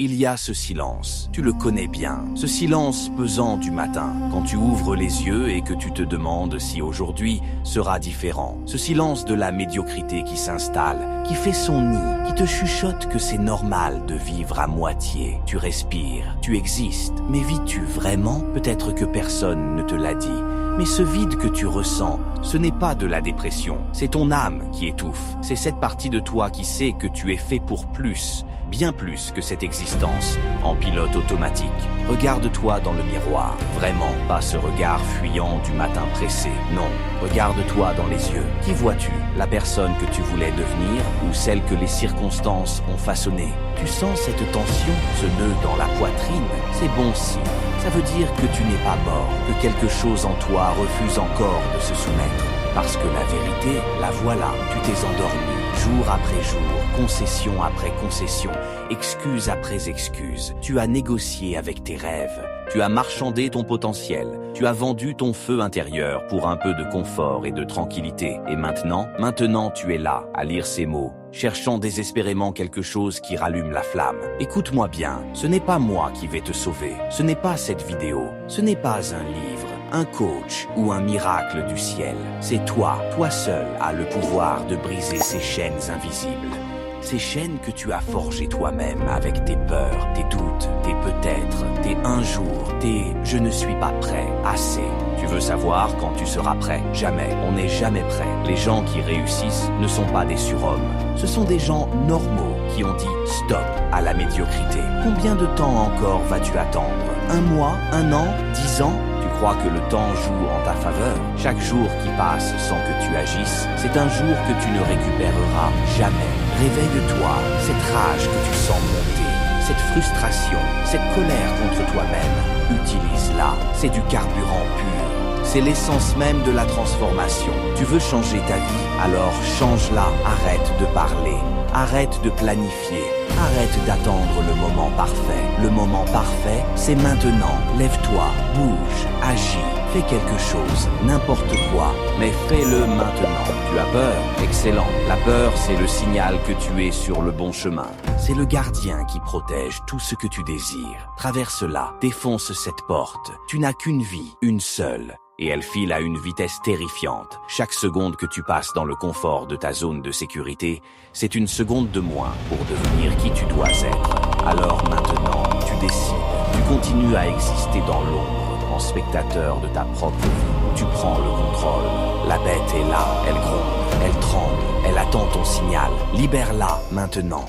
Il y a ce silence, tu le connais bien, ce silence pesant du matin, quand tu ouvres les yeux et que tu te demandes si aujourd'hui sera différent. Ce silence de la médiocrité qui s'installe, qui fait son nid, qui te chuchote que c'est normal de vivre à moitié. Tu respires, tu existes, mais vis-tu vraiment? Peut-être que personne ne te l'a dit. Mais ce vide que tu ressens, ce n'est pas de la dépression, c'est ton âme qui étouffe. C'est cette partie de toi qui sait que tu es fait pour plus, bien plus que cette existence en pilote automatique. Regarde-toi dans le miroir, vraiment, pas ce regard fuyant du matin pressé. Non, regarde-toi dans les yeux. Qui vois-tu? La personne que tu voulais devenir ou celle que les circonstances ont façonnée? Tu sens cette tension, ce nœud dans la poitrine? C'est bon signe. Ça veut dire que tu n'es pas mort, que quelque chose en toi refuse encore de se soumettre. Parce que la vérité, la voilà, tu t'es endormi, jour après jour, concession après concession, excuse après excuse. Tu as négocié avec tes rêves, tu as marchandé ton potentiel, tu as vendu ton feu intérieur pour un peu de confort et de tranquillité. Et maintenant tu es là, à lire ces mots, cherchant désespérément quelque chose qui rallume la flamme. Écoute-moi bien, ce n'est pas moi qui vais te sauver, ce n'est pas cette vidéo, ce n'est pas un livre, un coach ou un miracle du ciel. C'est toi seul a le pouvoir de briser ces chaînes invisibles. Ces chaînes que tu as forgées toi-même avec tes peurs, tes doutes, tes peut-être, tes un jour, tes je ne suis pas prêt, assez. Tu veux savoir quand tu seras prêt? Jamais, on n'est jamais prêt. Les gens qui réussissent ne sont pas des surhommes. Ce sont des gens normaux qui ont dit stop à la médiocrité. Combien de temps encore vas-tu attendre? 1 mois? 1 an? 10 ans? Tu crois que le temps joue en ta faveur? Chaque jour qui passe sans que tu agisses, c'est un jour que tu ne récupéreras jamais. Réveille-toi, cette rage que tu sens monter, cette frustration, cette colère contre toi-même, utilise-la, c'est du carburant pur. C'est l'essence même de la transformation. Tu veux changer ta vie? Alors change-la, arrête de parler, arrête de planifier, arrête d'attendre le moment parfait. Le moment parfait, c'est maintenant. Lève-toi, bouge, agis, fais quelque chose, n'importe quoi, mais fais-le maintenant. Tu as peur? Excellent. La peur, c'est le signal que tu es sur le bon chemin. C'est le gardien qui protège tout ce que tu désires. Traverse-la, défonce cette porte. Tu n'as qu'une vie, une seule. Et elle file à une vitesse terrifiante. Chaque seconde que tu passes dans le confort de ta zone de sécurité, c'est une seconde de moins pour devenir qui tu dois être. Alors maintenant, tu décides. Tu continues à exister dans l'ombre, en spectateur de ta propre vie. Tu prends le contrôle. La bête est là, elle gronde, elle tremble, elle attend ton signal. Libère-la maintenant.